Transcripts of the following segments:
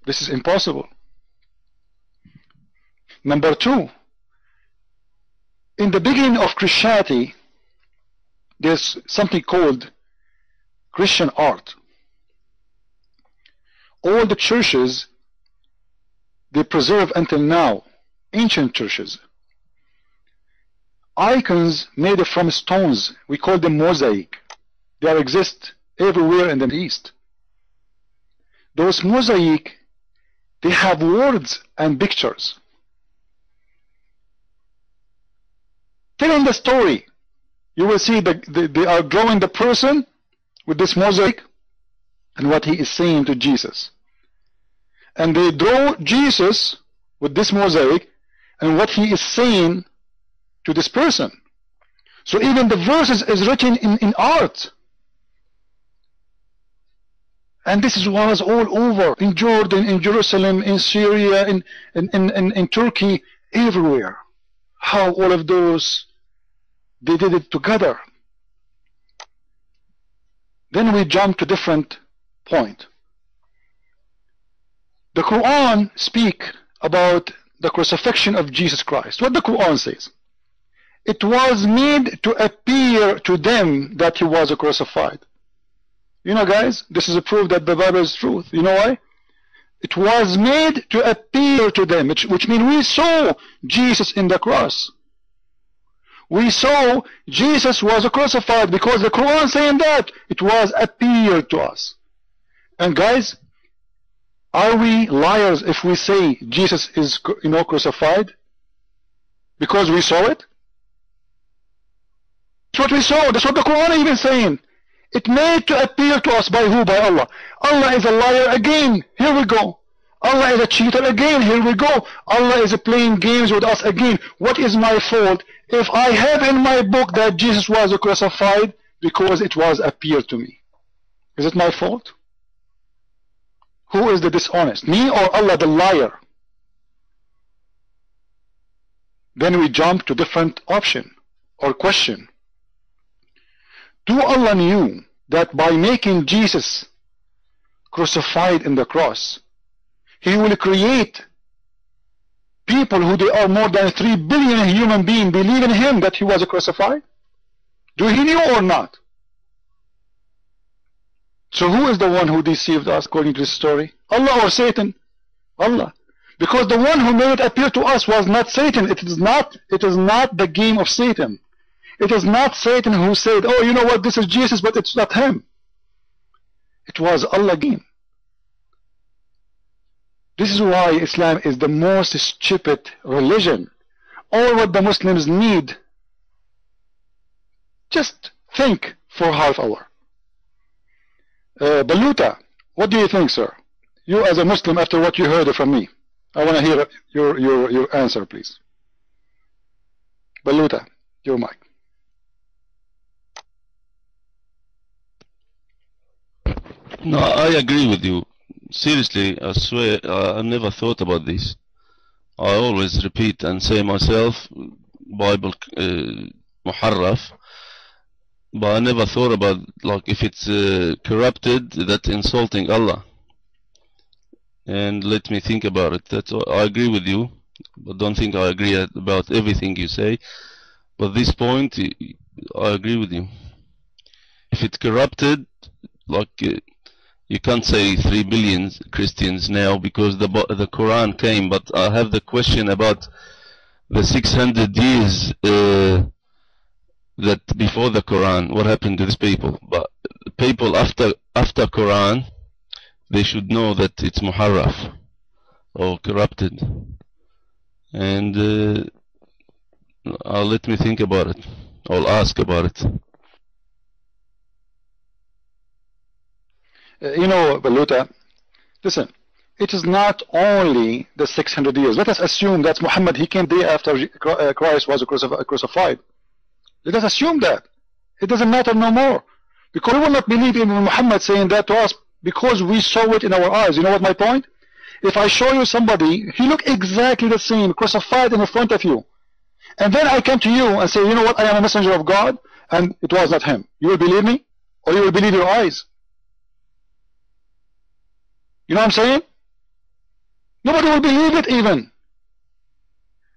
This is impossible. Number two, in the beginning of Christianity, there's something called Christian art. All the churches, they preserve until now, ancient churches, icons made from stones. We call them mosaic. They exist everywhere in the East. Those mosaic, they have words and pictures telling the story. You will see they are drawing the person with this mosaic and what he is saying to Jesus. And they draw Jesus with this mosaic and what he is saying to this person. So even the verses is written in art. And this was all over, in Jordan, in Jerusalem, in Syria, in Turkey, everywhere. How all of those, they did it together. Then we jump to different point. The Quran speak about the crucifixion of Jesus Christ. What the Quran says? It was made to appear to them that he was crucified. You know, guys, this is a proof that the Bible is truth. You know why? It was made to appear to them, which means we saw Jesus in the cross. We saw Jesus was crucified because the Quran saying that it was appeared to us. And guys, are we liars if we say Jesus is, crucified because we saw it? That's what we saw. That's what the Quran even saying. It made to appear to us by who? By Allah. Allah is a liar again. Here we go. Allah is a cheater again. Here we go. Allah is playing games with us again. What is my fault if I have in my book that Jesus was crucified because it was appeared to me? Is it my fault? Who is the dishonest? Me or Allah the liar? Then we jump to different option or question. Do Allah knew that by making Jesus crucified in the cross, he will create people who they are more than 3 billion human beings believe in him that he was crucified? Do he knew or not? So who is the one who deceived us according to this story? Allah or Satan? Allah. Because the one who made it appear to us was not Satan. It is not the game of Satan. It is not Satan who said, oh, you know what, this is Jesus, but it's not him. It was Allah again. This is why Islam is the most stupid religion. All what the Muslims need, just think for half hour. Baluta, what do you think, sir? You as a Muslim, after what you heard from me, I want to hear your answer, please. Baluta, your mic. No, I agree with you. Seriously, I swear, I never thought about this. I always repeat and say myself, Bible muharraf, but I never thought about, like, if it's corrupted, that's insulting Allah. And let me think about it. That's all. I agree with you, but don't think I agree about everything you say. But this point, I agree with you. If it's corrupted, like, you can't say 3 billion Christians now because the Quran came. But I have the question about the 600 years that before the Quran. What happened to these people? But people after Quran, they should know that it's muharraf or corrupted. And let me think about it. I'll ask about it. You know, Baluta, listen, it is not only the 600 years. Let us assume that Muhammad, he came day after Christ was crucified. Let us assume that. It doesn't matter no more. Because we will not believe in Muhammad saying that to us because we saw it in our eyes. You know what my point? If I show you somebody, he look exactly the same, crucified in front of you. And then I come to you and say, you know what, I am a messenger of God, and it was not him. You will believe me? Or you will believe your eyes? You know what I'm saying? Nobody will believe it even,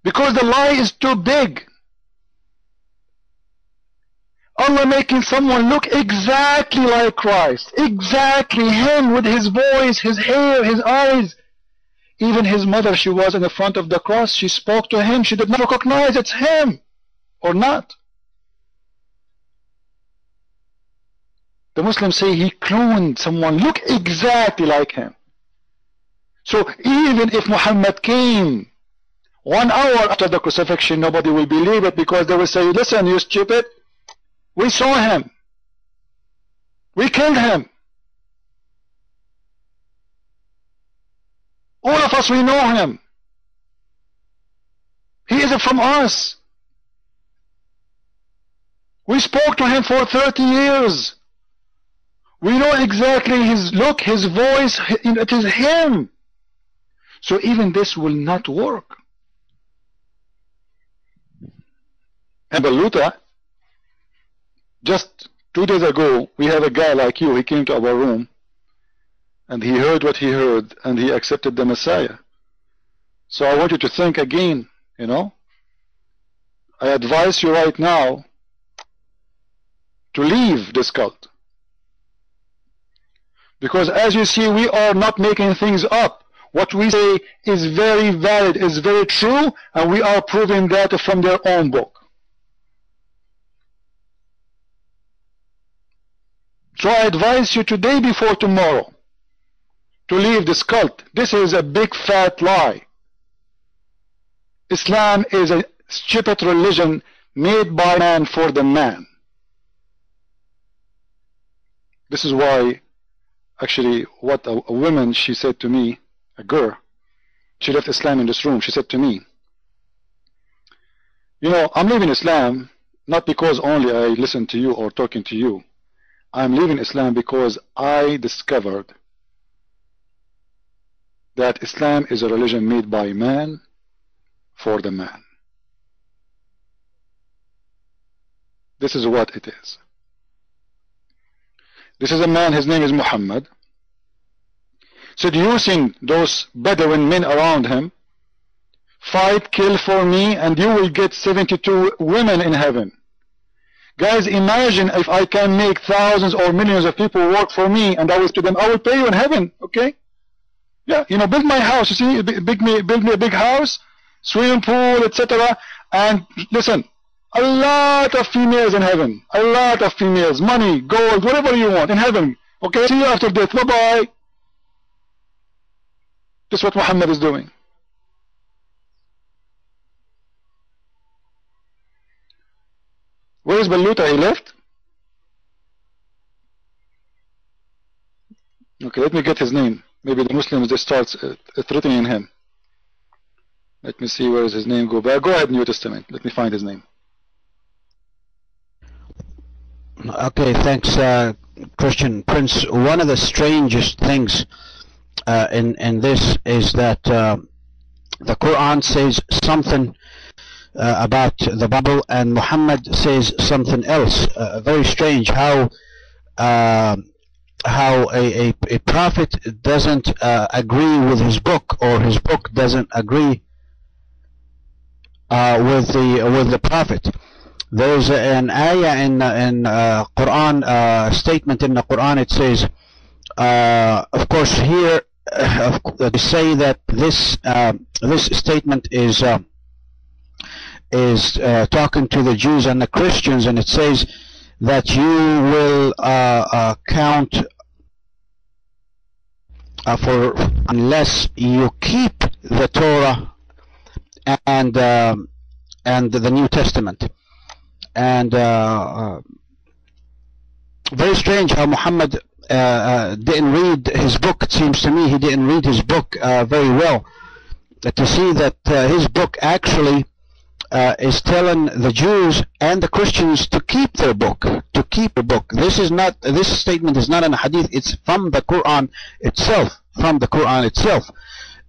because the lie is too big. Allah making someone look exactly like Christ, exactly him, with his voice, his hair, his eyes. Even his mother, she was in the front of the cross, she spoke to him, she did not recognize it's him or not. The Muslims say he cloned someone, look exactly like him. So even if Muhammad came 1 hour after the crucifixion, nobody will believe it, because they will say, listen, you stupid, we saw him, we killed him, all of us, we know him, he isn't from us, we spoke to him for 30 years, we know exactly his look, his voice, it is him. So even this will not work. And Balluta, just 2 days ago, we have a guy like you, he came to our room, and he heard what he heard, and he accepted the Messiah. So I want you to think again, you know. I advise you right now to leave this cult. Because as you see, we are not making things up. What we say is very valid, is very true, and we are proving that from their own book. So I advise you today before tomorrow to leave this cult. This is a big fat lie. Islam is a stupid religion made by man for the man. This is why, actually, what a woman, she said to me, a girl, she left Islam in this room, she said to me, you know, I'm leaving Islam not because only I listen to you or talking to you. I'm leaving Islam because I discovered that Islam is a religion made by man for the man. This is what it is. This is a man, his name is Muhammad, seducing those Bedouin men around him, fight, kill for me, and you will get 72 women in heaven. Guys, imagine if I can make thousands or millions of people work for me, and I will to them, I will pay you in heaven, okay? Yeah, you know, build my house, you see, build me a big house, swimming pool, etc. And listen, a lot of females in heaven, a lot of females, money, gold, whatever you want in heaven, okay? See you after death, bye-bye. This is what Muhammad is doing. Where is Balluta? He left? Okay, let me get his name. Maybe the Muslims, they start threatening him. Let me see, where is his name? Go back. Go ahead, New Testament. Let me find his name. Okay, thanks, Christian Prince. One of the strangest things in this is that the Quran says something about the Bible, and Muhammad says something else. Very strange how a prophet doesn't agree with his book, or his book doesn't agree with the prophet. There's an ayah in Quran, statement in the Quran. It says, of course, here they say that this statement is talking to the Jews and the Christians, and it says that you will count for unless you keep the Torah and the New Testament. And very strange how Muhammad didn't read his book. It seems to me he didn't read his book very well, to see that his book actually is telling the Jews and the Christians to keep their book, to keep the book. This statement is not in a hadith, it's from the Quran itself,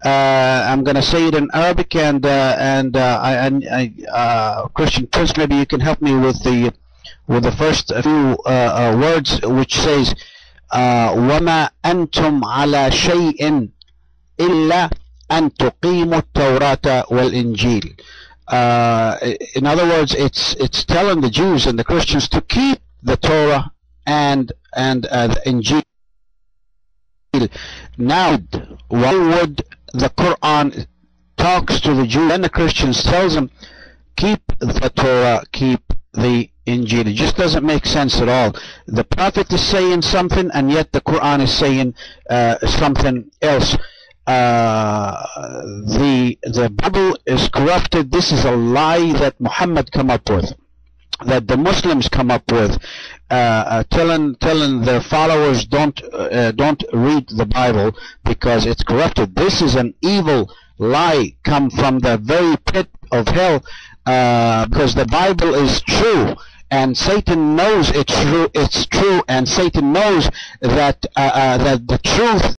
I'm going to say it in Arabic, and Christian Prince, maybe you can help me with the first few words, which says, وَمَا أَنْتُمْ عَلَى شَيْءٍ إِلَّا أن تقيموا التوراة والإنجيل. In other words, it's telling the Jews and the Christians to keep the Torah and the Injil. Now, why would the Quran talks to the Jews and the Christians, tells them keep the Torah, keep the Injil? It just doesn't make sense at all. The Prophet is saying something, and yet the Quran is saying something else. The Bible is corrupted. This is a lie that Muhammad come up with, that the Muslims come up with, telling their followers don't read the Bible because it's corrupted. This is an evil lie come from the very pit of hell, because the Bible is true. And Satan knows it's true, and Satan knows that that the truth